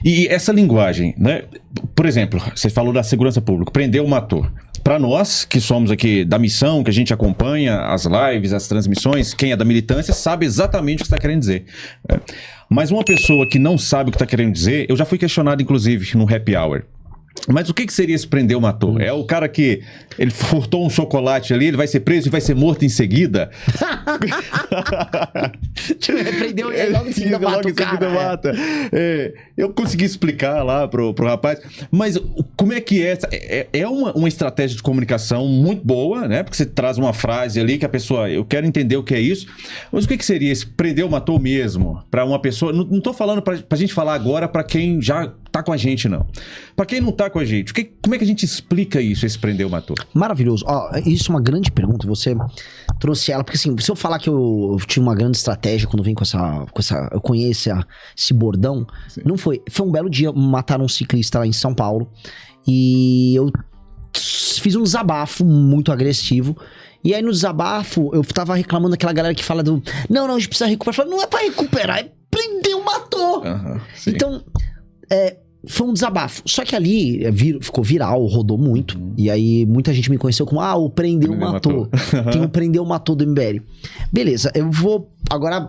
E essa linguagem, né? Por exemplo, você falou da segurança pública, prendeu, matou. Para nós, que somos aqui da missão, que a gente acompanha as lives, as transmissões, quem é da militância sabe exatamente o que você está querendo dizer. Mas uma pessoa que não sabe o que está querendo dizer, eu já fui questionado, inclusive, no Happy Hour. Mas o que seria esse prendeu, matou? É o cara que ele furtou um chocolate ali, ele vai ser preso e vai ser morto em seguida? Prendeu ele logo em seguida mata o cara. Mata. Eu consegui explicar lá pro rapaz, mas como é que é uma estratégia de comunicação muito boa, né? Porque você traz uma frase ali que a pessoa, eu quero entender o que é isso, mas o que seria esse prendeu, matou mesmo? Para uma pessoa, não tô falando pra gente falar agora para quem já tá com a gente, não. Pra quem não tá com a gente, como é que a gente explica isso, esse prendeu, matou? Maravilhoso. Isso é uma grande pergunta, você trouxe ela, porque assim, se eu falar que eu tinha uma grande estratégia quando vim com essa eu conheço esse bordão, sim, não foi um belo dia, mataram um ciclista lá em São Paulo, e eu fiz um desabafo muito agressivo. E aí no desabafo, eu tava reclamando daquela galera que fala não, a gente precisa recuperar. Eu falei, não é pra recuperar, é prendeu, matou. Então, foi um desabafo. Só que ali ficou viral, rodou muito. E aí muita gente me conheceu como, o prendeu, matou. Tem o prendeu, matou do MBL. Beleza, eu vou agora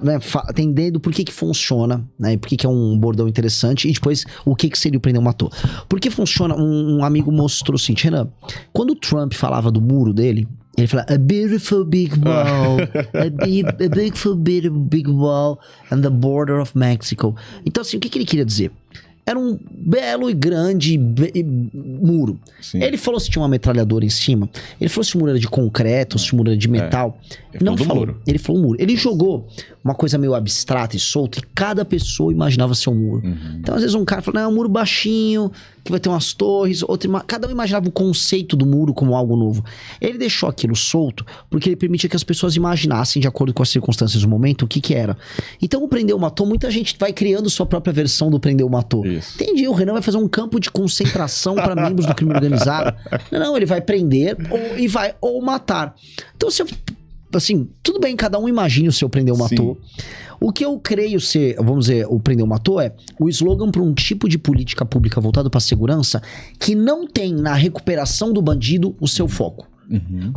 entendendo por que funciona, né? Por que é um bordão interessante. E depois, o que seria o prendeu, matou. Por que funciona? Um amigo mostrou assim, Renan, quando o Trump falava do muro dele, ele fala, a beautiful big wall, a beautiful big wall and the border of Mexico. Então assim, o que ele queria dizer? Era um belo e grande muro. Sim. Ele falou se tinha uma metralhadora em cima. Ele falou se o muro era de concreto, se o muro era de metal. Não falou. Ele falou muro. Ele jogou uma coisa meio abstrata e solta e cada pessoa imaginava ser um muro. Então às vezes um cara falou, não, é um muro baixinho, que vai ter umas torres. Cada um imaginava o conceito do muro como algo novo. Ele deixou aquilo solto porque ele permitia que as pessoas imaginassem, de acordo com as circunstâncias do momento, o que era. Então o prendeu, matou, muita gente vai criando sua própria versão do prendeu, matou. Isso. Entendi, o Renan vai fazer um campo de concentração para membros do crime organizado. Não, ele vai prender ou matar. Então, se eu, assim, tudo bem, cada um imagine o seu prendeu, matou. Sim. O que eu creio ser, vamos dizer, o prendeu, matou é o slogan para um tipo de política pública voltado para a segurança que não tem na recuperação do bandido o seu foco.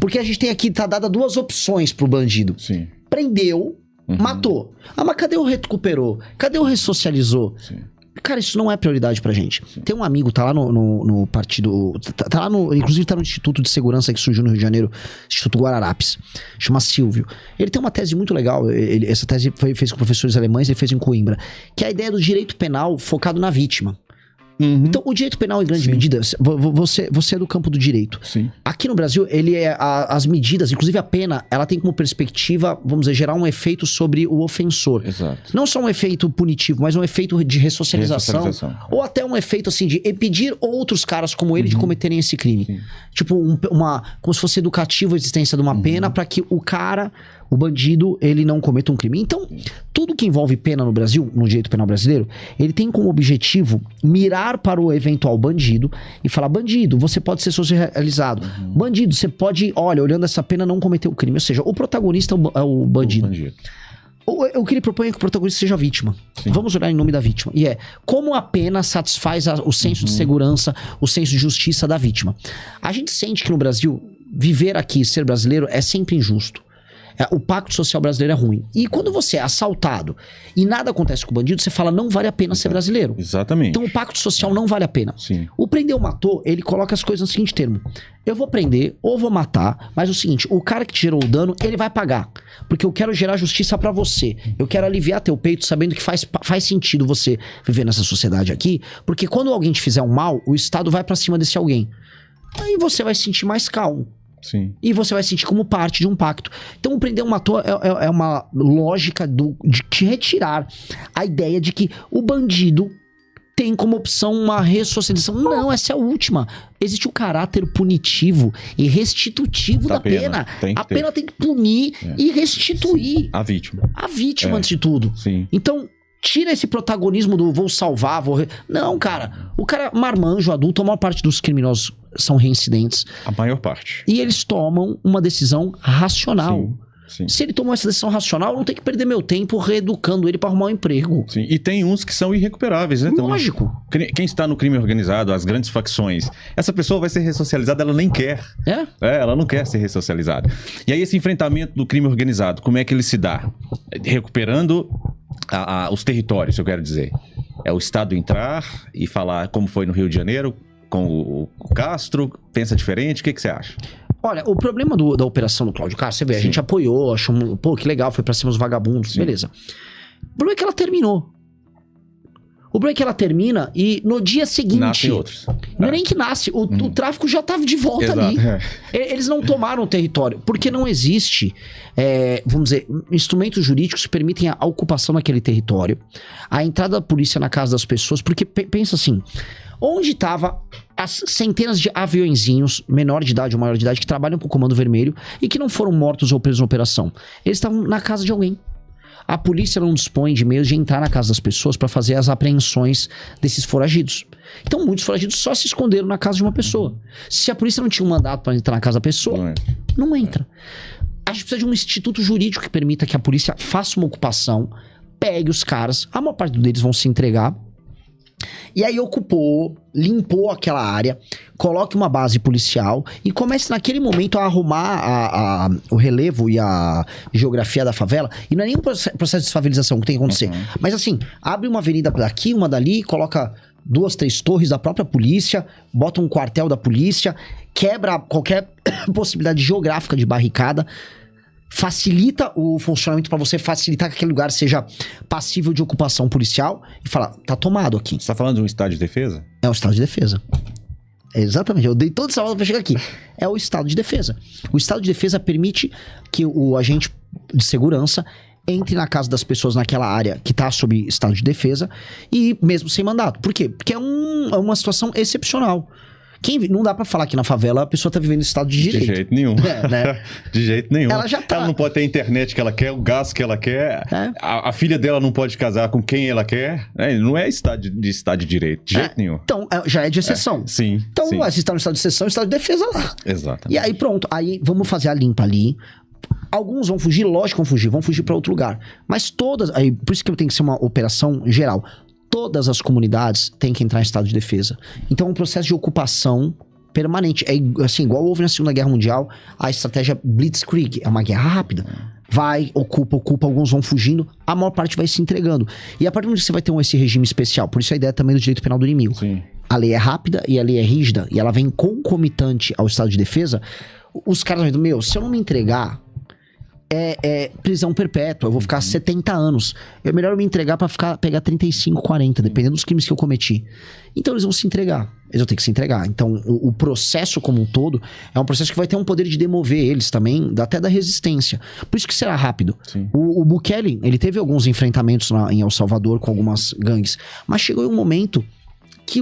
Porque a gente tem aqui, tá dada duas opções pro bandido. Sim. Prendeu, matou. Mas cadê o recuperou? Cadê o ressocializou? Sim. Cara, isso não é prioridade pra gente. Sim. Tem um amigo, tá lá no partido, tá lá inclusive tá no Instituto de Segurança que surgiu no Rio de Janeiro, Instituto Guararapes, chama Silvio. Ele tem uma tese muito legal, essa tese fez com professores alemães, ele fez em Coimbra, que é a ideia do direito penal focado na vítima. Então, o direito penal, em grande medida, você é do campo do direito. Sim. Aqui no Brasil, as medidas, inclusive a pena, ela tem como perspectiva, vamos dizer, gerar um efeito sobre o ofensor. Exato. Não só um efeito punitivo, mas um efeito de ressocialização. Ou até um efeito, assim, de impedir outros caras como ele de cometerem esse crime. Sim. Tipo, como se fosse educativo a existência de uma pena para que o bandido, ele não cometa um crime. Então, tudo que envolve pena no Brasil, no direito penal brasileiro, ele tem como objetivo mirar para o eventual bandido e falar, bandido, você pode ser socializado. Bandido, você pode, olhando essa pena, não cometer o crime. Ou seja, o protagonista é o bandido. O que ele propõe é que o protagonista seja a vítima. Sim. Vamos olhar em nome da vítima. E como a pena satisfaz o senso de segurança, o senso de justiça da vítima. A gente sente que no Brasil, viver aqui, ser brasileiro, é sempre injusto. O pacto social brasileiro é ruim. E quando você é assaltado e nada acontece com o bandido, você fala, não vale a pena ser brasileiro. Exatamente. Então o pacto social não vale a pena. Sim. O prendeu, matou, ele coloca as coisas no seguinte termo. Eu vou prender ou vou matar, mas o seguinte, o cara que te gerou o dano, ele vai pagar. Porque eu quero gerar justiça pra você. Eu quero aliviar teu peito sabendo que faz sentido você viver nessa sociedade aqui, porque quando alguém te fizer um mal, o Estado vai pra cima desse alguém. Aí você vai se sentir mais calmo. Sim. E você vai sentir como parte de um pacto. Então o prendeu, matou é uma lógica de te retirar a ideia de que o bandido tem como opção uma ressocialização. Não, essa é a última. Existe o caráter punitivo e restitutivo da pena. A pena tem que punir e restituir. A vítima. A vítima, antes de tudo. Sim. Então, tira esse protagonismo do vou salvar, Não, cara. O cara marmanjo, adulto, a maior parte dos criminosos são reincidentes. A maior parte. E eles tomam uma decisão racional. Sim. Se ele tomou essa decisão racional, eu não tenho que perder meu tempo reeducando ele para arrumar um emprego. Sim. E tem uns que são irrecuperáveis, né? Lógico. Quem está no crime organizado, as grandes facções, essa pessoa vai ser ressocializada, ela nem quer. Ela não quer ser ressocializada. E aí esse enfrentamento do crime organizado, como é que ele se dá? Recuperando os territórios, eu quero dizer. É o Estado entrar e falar como foi no Rio de Janeiro, com o Castro, pensa diferente, o que você acha? Olha, o problema da operação do Cláudio Castro, você vê, a gente apoiou, achou, pô, que legal, foi pra cima dos vagabundos, beleza. O problema é que ela terminou. O problema é que ela termina e no dia seguinte... Nascem outros. Não é nem que nasce, o tráfico já tava de volta ali. Eles não tomaram o território, porque não existe, vamos dizer, instrumentos jurídicos que permitem a ocupação daquele território, a entrada da polícia na casa das pessoas, porque pensa assim, onde estavam as centenas de aviõezinhos, menor de idade ou maior de idade, que trabalham pro Comando Vermelho e que não foram mortos ou presos na operação? Eles estavam na casa de alguém. A polícia não dispõe de meios de entrar na casa das pessoas para fazer as apreensões desses foragidos. Então, muitos foragidos só se esconderam na casa de uma pessoa. Se a polícia não tinha um mandato para entrar na casa da pessoa, não entra. A gente precisa de um instituto jurídico que permita que a polícia faça uma ocupação, pegue os caras, a maior parte deles vão se entregar, e aí limpou aquela área, coloque uma base policial e comece naquele momento a arrumar o relevo e a geografia da favela. E não é nem um processo de desfavelização que tem que acontecer. Mas assim, abre uma avenida daqui, uma dali, coloca 2, 3 torres da própria polícia, bota um quartel da polícia, quebra qualquer possibilidade geográfica de barricada, facilita o funcionamento para você facilitar que aquele lugar seja passível de ocupação policial e falar, tá tomado aqui. Você tá falando de um estado de defesa? É um estado de defesa. Exatamente, eu dei toda essa aula pra chegar aqui. É o estado de defesa. O estado de defesa permite que o agente de segurança entre na casa das pessoas naquela área que tá sob estado de defesa e mesmo sem mandato. Por quê? Porque é uma situação excepcional. Não dá pra falar que na favela a pessoa tá vivendo em estado de direito. De jeito nenhum. Né? De jeito nenhum. Ela já tá. Ela não pode ter a internet que ela quer, o gás que ela quer. A filha dela não pode casar com quem ela quer. Não é estado de direito. De jeito nenhum. Então, já é de exceção. Sim. Então, se está no estado de exceção, estado de defesa lá. Exatamente. E aí, pronto. Aí, vamos fazer a limpa ali. Alguns vão fugir, lógico que vão fugir pra outro lugar. Mas todas... Aí, por isso que tem que ser uma operação geral. Todas as comunidades têm que entrar em estado de defesa. Então, é um processo de ocupação permanente. É assim, igual houve na Segunda Guerra Mundial, a estratégia Blitzkrieg. É uma guerra rápida. Vai, ocupa, alguns vão fugindo, a maior parte vai se entregando. E a partir do momento que você vai ter esse regime especial, por isso a ideia também do direito penal do inimigo. Sim. A lei é rápida e a lei é rígida, e ela vem concomitante ao estado de defesa, os caras vão dizer, se eu não me entregar, é prisão perpétua, eu vou ficar 70 anos. É melhor eu me entregar pra pegar 35, 40, dependendo dos crimes que eu cometi. Então eles vão se entregar. Eles vão ter que se entregar. Então o processo como um todo é um processo que vai ter um poder de demover eles também, até da resistência. Por isso que será rápido. O Bukele, ele teve alguns enfrentamentos em El Salvador com algumas gangues, mas chegou em um momento que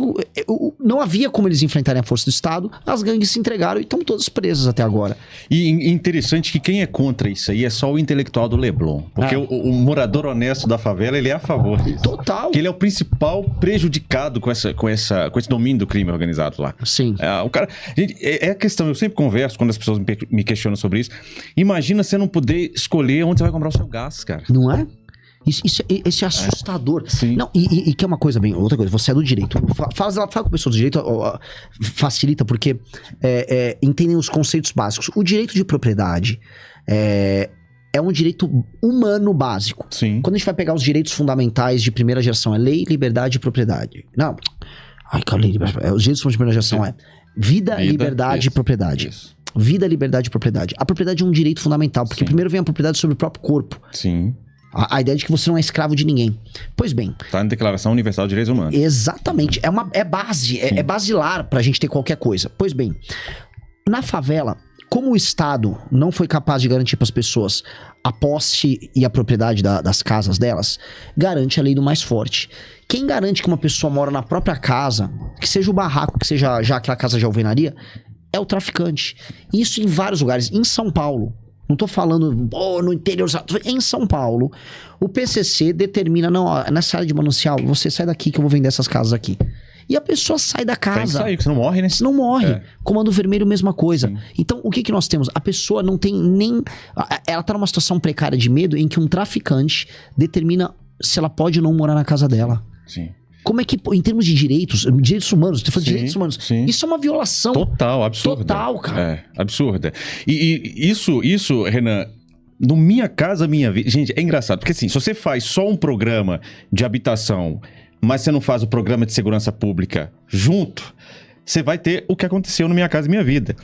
não havia como eles enfrentarem a força do Estado, as gangues se entregaram e estão todas presas até agora. E interessante que quem é contra isso aí é só o intelectual do Leblon. Porque o morador honesto da favela, ele é a favor disso. Total. Porque ele é o principal prejudicado com esse domínio do crime organizado lá. Sim. O cara... Gente, é a questão, eu sempre converso quando as pessoas me questionam sobre isso. Imagina você não poder escolher onde você vai comprar o seu gás, cara. Não é? Isso é assustador. Sim. Não, e que é uma coisa outra coisa, você é do direito. Fala com a pessoa do direito, facilita, porque entendem os conceitos básicos. O direito de propriedade é um direito humano básico. Sim. Quando a gente vai pegar os direitos fundamentais de primeira geração, é lei, liberdade e propriedade. Não. Ai, cara, os direitos de primeira geração é vida, liberdade e propriedade. Isso. Vida, liberdade e propriedade. A propriedade é um direito fundamental, porque primeiro vem a propriedade sobre o próprio corpo. Sim. A ideia de que você não é escravo de ninguém. Pois bem. Tá na Declaração Universal de Direitos Humanos. Exatamente. É base, é basilar pra gente ter qualquer coisa. Pois bem, na favela, como o Estado não foi capaz de garantir pras pessoas a posse e a propriedade das casas delas, garante a lei do mais forte. Quem garante que uma pessoa mora na própria casa, que seja o barraco, que seja já aquela casa de alvenaria, é o traficante. Isso em vários lugares. Em São Paulo, não tô falando no interior, em São Paulo, o PCC determina, não, ó, nessa área de manancial, você sai daqui que eu vou vender essas casas aqui. E a pessoa sai da casa. Tem que sair, porque você não morre, né? Você não morre. Comando Vermelho, mesma coisa. Sim. Então, o que nós temos? A pessoa não tem nem... Ela tá numa situação precária de medo em que um traficante determina se ela pode ou não morar na casa dela. Sim. Como é que, em termos de direitos humanos, você fala de direitos humanos, isso é uma violação. Total, absurda. Total, cara. Absurda. E isso, Renan, no Minha Casa Minha Vida... Gente, é engraçado, porque assim, se você faz só um programa de habitação, mas você não faz o programa de segurança pública junto, você vai ter o que aconteceu no Minha Casa Minha Vida.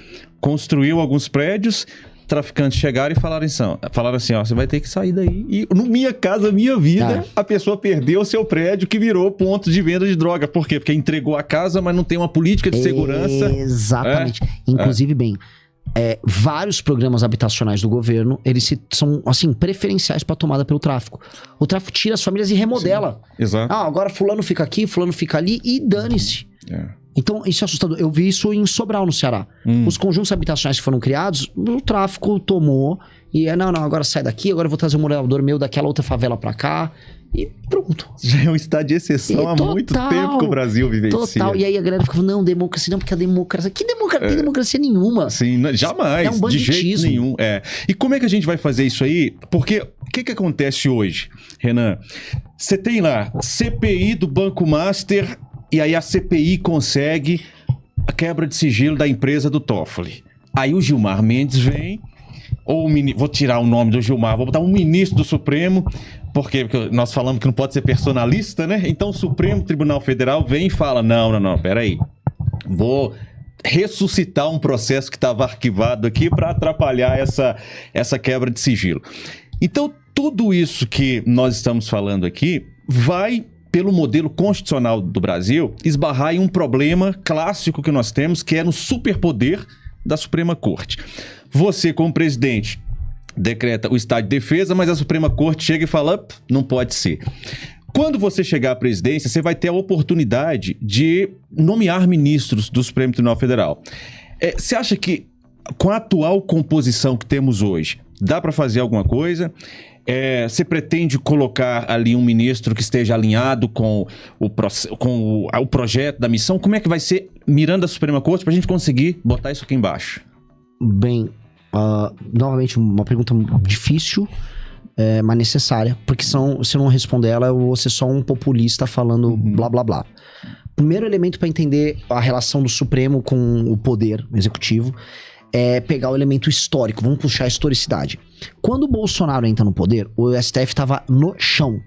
Construiu alguns prédios... Traficantes chegaram e falaram assim, ó, você vai ter que sair daí. E no Minha Casa Minha Vida, a pessoa perdeu o seu prédio que virou ponto de venda de droga. Por quê? Porque entregou a casa, mas não tem uma política de segurança. Exatamente. Inclusive, vários programas habitacionais do governo, eles são, assim, preferenciais para tomada pelo tráfico. O tráfico tira as famílias e remodela. Sim, exato. Agora fulano fica aqui, fulano fica ali e dane-se. Então, isso é assustador. Eu vi isso em Sobral, no Ceará. Os conjuntos habitacionais que foram criados, o tráfico tomou e não, agora sai daqui, agora eu vou trazer um morador meu daquela outra favela pra cá e pronto. Já é um estado de exceção há muito tempo que o Brasil vivencia. Total. E aí a galera fica falando, não, democracia não, porque a democracia... Que democracia? Tem democracia nenhuma. Sim, jamais. É um banditismo. De jeito nenhum. E como é que a gente vai fazer isso aí? Porque o que acontece hoje, Renan? Você tem lá CPI do Banco Master... E aí a CPI consegue a quebra de sigilo da empresa do Toffoli. Aí o Gilmar Mendes vem, vou tirar o nome do Gilmar, vou botar um ministro do Supremo, porque nós falamos que não pode ser personalista, né? Então o Supremo Tribunal Federal vem e fala, não, peraí, vou ressuscitar um processo que estava arquivado aqui para atrapalhar essa quebra de sigilo. Então tudo isso que nós estamos falando aqui vai... pelo modelo constitucional do Brasil, esbarrar em um problema clássico que nós temos, que é no superpoder da Suprema Corte. Você, como presidente, decreta o estado de defesa, mas a Suprema Corte chega e fala, não pode ser. Quando você chegar à presidência, você vai ter a oportunidade de nomear ministros do Supremo Tribunal Federal. Você acha que, com a atual composição que temos hoje, dá para fazer alguma coisa? Você pretende colocar ali um ministro que esteja alinhado com o projeto da missão? Como é que vai ser, mirando a Suprema Corte, para a gente conseguir botar isso aqui embaixo? Bem, novamente, uma pergunta difícil, mas necessária, porque se eu não responder ela, eu vou ser só um populista falando blá blá blá. Primeiro elemento para entender a relação do Supremo com o poder executivo é pegar o elemento histórico. Vamos puxar a historicidade. Quando o Bolsonaro entra no poder, o STF estava no chão.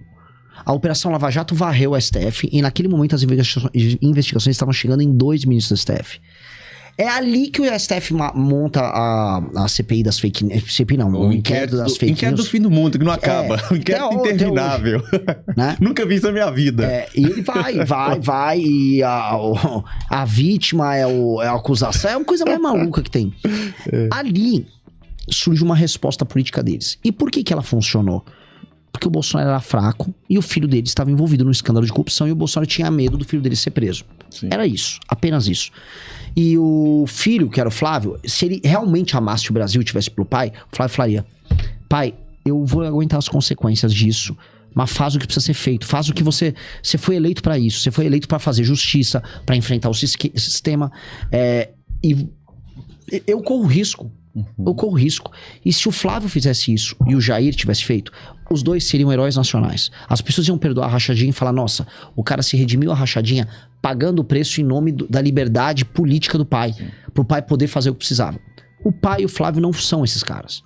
A Operação Lava Jato varreu o STF e naquele momento as investigações estavam chegando em 2 ministros do STF. É ali que o STF monta a CPI das fake news. CPI não, o inquérito das fake news. Inquérito do fim do mundo, que não acaba. O inquérito interminável. Né? Nunca vi isso na minha vida. E ele vai, e a vítima é a acusação. É uma coisa mais maluca que tem. Ali surge uma resposta política deles. E por que ela funcionou? Porque o Bolsonaro era fraco e o filho dele estava envolvido no escândalo de corrupção e o Bolsonaro tinha medo do filho dele ser preso. Sim. Era isso, apenas isso. E o filho, que era o Flávio, se ele realmente amasse o Brasil e tivesse pelo pai, o Flávio falaria, pai, eu vou aguentar as consequências disso, mas faz o que precisa ser feito, faz o que você foi eleito para isso, você foi eleito para fazer justiça, para enfrentar o sistema, e eu corro risco. Eu corro risco. E se o Flávio fizesse isso e o Jair tivesse feito, os dois seriam heróis nacionais. As pessoas iam perdoar a rachadinha e falar, nossa, o cara se redimiu a rachadinha pagando o preço em nome da liberdade política do pai, pro pai poder fazer o que precisava. O pai e o Flávio não são esses caras.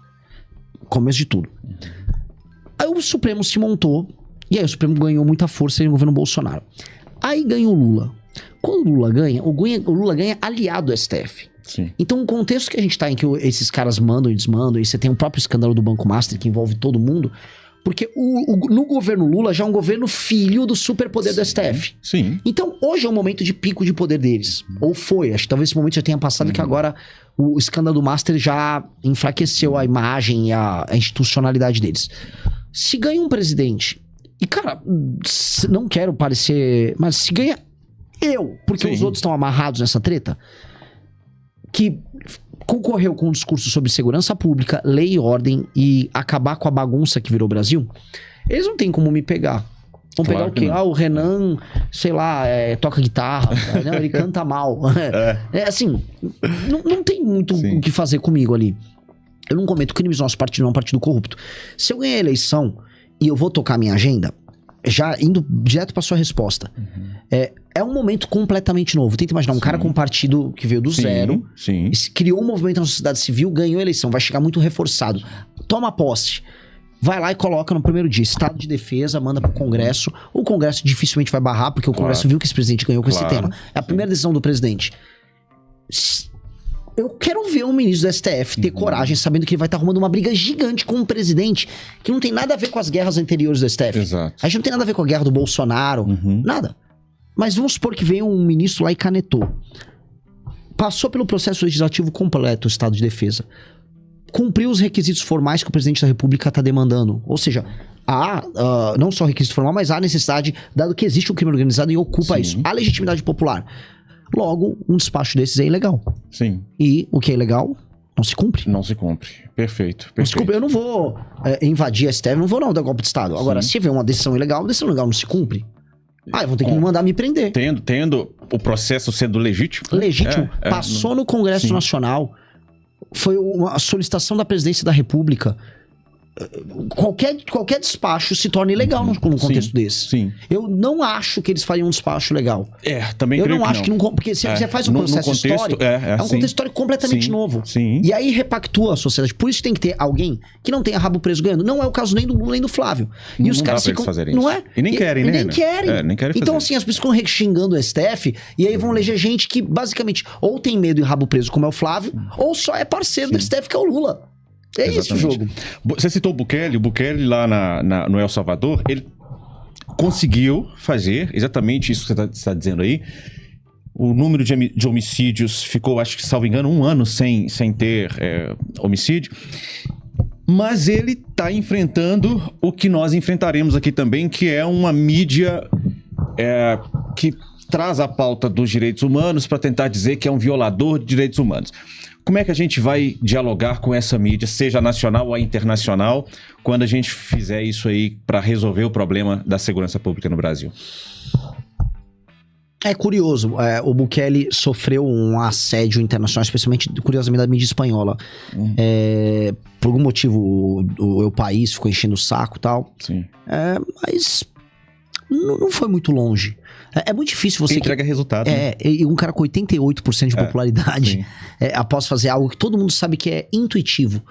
Começo de tudo. Aí o Supremo se montou e aí o Supremo ganhou muita força no governo Bolsonaro. Aí ganha o Lula. Quando o Lula ganha, o Lula ganha aliado do STF. Sim. Então o contexto que a gente tá em que esses caras mandam e desmandam, e você tem o próprio escândalo do Banco Master que envolve todo mundo, porque no governo Lula já é um governo filho do superpoder do STF. Sim. Então hoje é um momento de pico de poder deles. Ou foi, acho que talvez esse momento já tenha passado, que agora o escândalo do Master já enfraqueceu a imagem e a institucionalidade deles. Se ganha um presidente, e cara, não quero parecer, mas se ganha porque os outros estão amarrados nessa treta, que concorreu com um discurso sobre segurança pública, lei e ordem e acabar com a bagunça que virou o Brasil, eles não têm como me pegar. Vamos pegar Claro o quê? que não. O Renan, sei lá, toca guitarra, não, ele canta mal. Assim, não tem muito Sim. o que fazer comigo ali. Eu não cometo crimes, nosso partido não é um partido corrupto. Se eu ganhar a eleição e eu vou tocar minha agenda, já indo direto pra sua resposta, é um momento completamente novo. Tenta imaginar, um cara com um partido que veio do zero, Sim. criou um movimento na sociedade civil, ganhou a eleição, vai chegar muito reforçado. Toma posse. Vai lá e coloca no primeiro dia, estado de defesa, manda pro Congresso. O Congresso dificilmente vai barrar, porque o Congresso viu que esse presidente ganhou com esse tema. É a primeira decisão do presidente. Eu quero ver um ministro do STF ter coragem, sabendo que ele vai estar arrumando uma briga gigante com um presidente que não tem nada a ver com as guerras anteriores do STF. Exato. A gente não tem nada a ver com a guerra do Bolsonaro, nada. Mas vamos supor que veio um ministro lá e canetou. Passou pelo processo legislativo completo o estado de defesa. Cumpriu os requisitos formais que o presidente da República está demandando. Ou seja, há não só requisito formal, mas há necessidade, dado que existe um crime organizado e ocupa isso. Há legitimidade popular. Logo, um despacho desses é ilegal. Sim. E o que é ilegal não se cumpre. Não se cumpre. Perfeito. Não se cumpre. Eu não vou invadir a STF, não vou dar golpe de Estado. Agora, se vier uma decisão ilegal, a decisão ilegal não se cumpre. Vão ter que me mandar me prender. Tendo o processo sendo legítimo. Legítimo. Passou no Congresso Nacional. Foi uma solicitação da Presidência da República. Qualquer despacho se torna ilegal num contexto desse. Sim. Eu não acho que eles fariam um despacho legal. Também eu creio não acho que não. Porque se você faz um processo histórico, é um contexto histórico completamente novo. Sim. E aí repactua a sociedade. Por isso tem que ter alguém que não tenha rabo preso ganhando. Não é o caso nem do Lula nem do Flávio. E os caras ficam. Não é? E nem querem, né? Nem querem. Nem querem fazer. Então, assim, as pessoas ficam xingando o STF e aí vão eleger gente que basicamente ou tem medo e rabo preso, como é o Flávio, ou só é parceiro do STF, que é o Lula. É isso o jogo. Você citou o Bukele lá no El Salvador, ele conseguiu fazer exatamente isso que você está dizendo aí. O número de homicídios ficou, acho que, salvo engano, 1 ano sem ter homicídio. Mas ele está enfrentando o que nós enfrentaremos aqui também, que é uma mídia que traz a pauta dos direitos humanos para tentar dizer que é um violador de direitos humanos. Como é que a gente vai dialogar com essa mídia, seja nacional ou internacional, quando a gente fizer isso aí para resolver o problema da segurança pública no Brasil? É curioso, o Bukele sofreu um assédio internacional, especialmente, curiosamente, da mídia espanhola. Por algum motivo, o país ficou enchendo o saco e tal. Sim. Mas não foi muito longe. É muito difícil você... entrega resultado. E um cara com 88% de popularidade, após fazer algo que todo mundo sabe que é intuitivo.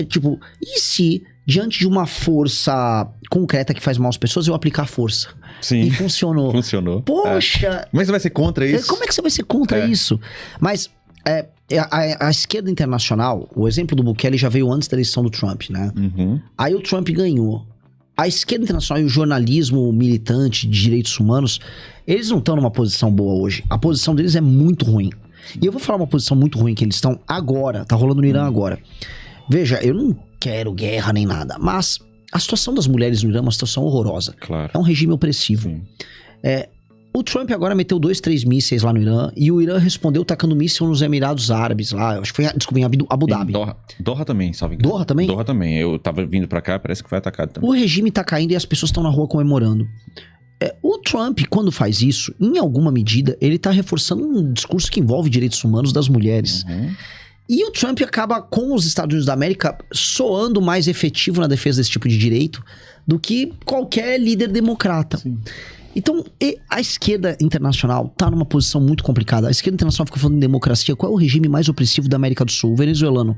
Tipo, e se, diante de uma força concreta que faz mal às pessoas, eu aplicar força? Sim. E funcionou. Funcionou. Poxa! Mas você vai ser contra isso? Como é que você vai ser contra isso? Mas... a esquerda internacional, o exemplo do Bukele já veio antes da eleição do Trump, né? Aí o Trump ganhou. A esquerda internacional e o jornalismo militante de direitos humanos, eles não estão numa posição boa hoje. A posição deles é muito ruim. E eu vou falar uma posição muito ruim que eles estão agora, tá rolando no Irã agora. Veja, eu não quero guerra nem nada, mas a situação das mulheres no Irã é uma situação horrorosa. Claro. É um regime opressivo. O Trump agora meteu 2, 3 mísseis lá no Irã, e o Irã respondeu tacando míssil nos Emirados Árabes lá, acho que foi, desculpa, em Abu Dhabi. Doha também, salve engano. Doha também? Doha também, eu tava vindo pra cá, parece que foi atacado também. O regime tá caindo e as pessoas estão na rua comemorando. O Trump, quando faz isso, em alguma medida, ele tá reforçando um discurso que envolve direitos humanos das mulheres. E o Trump acaba, com os Estados Unidos da América, soando mais efetivo na defesa desse tipo de direito do que qualquer líder democrata. Sim. Então, a esquerda internacional tá numa posição muito complicada. A esquerda internacional fica falando em democracia. Qual é o regime mais opressivo da América do Sul? O venezuelano.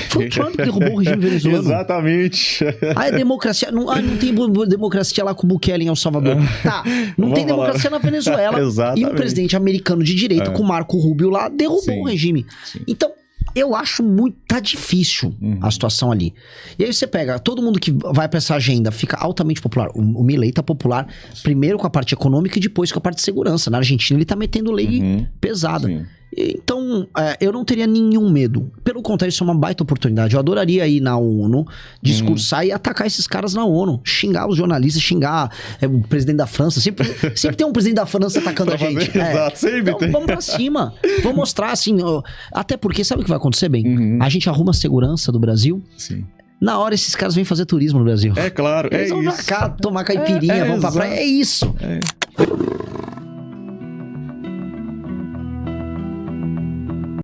Foi o Trump que derrubou o regime venezuelano. Exatamente. É democracia. Não tem democracia lá com o Bukele em El Salvador. Tá, não tem democracia na Venezuela. Exatamente. E um presidente americano de direita com Marco Rubio lá derrubou o regime. Sim. Então, eu acho muito... Tá difícil a situação ali. E aí você pega... Todo mundo que vai pra essa agenda fica altamente popular. O Milei tá popular primeiro com a parte econômica e depois com a parte de segurança. Na Argentina ele tá metendo lei pesada. Sim. Então, eu não teria nenhum medo. Pelo contrário, isso é uma baita oportunidade. Eu adoraria ir na ONU, discursar e atacar esses caras na ONU. Xingar os jornalistas, xingar o presidente da França. Sempre tem um presidente da França atacando a gente. Exato, sempre então, tem. Vamos pra cima. Vamos mostrar, assim... Até porque, sabe o que vai acontecer, bem? A gente arruma a segurança do Brasil. Sim. Na hora esses caras vêm fazer turismo no Brasil. É claro, Eles vão pra cá tomar caipirinha, vão pra praia. É isso.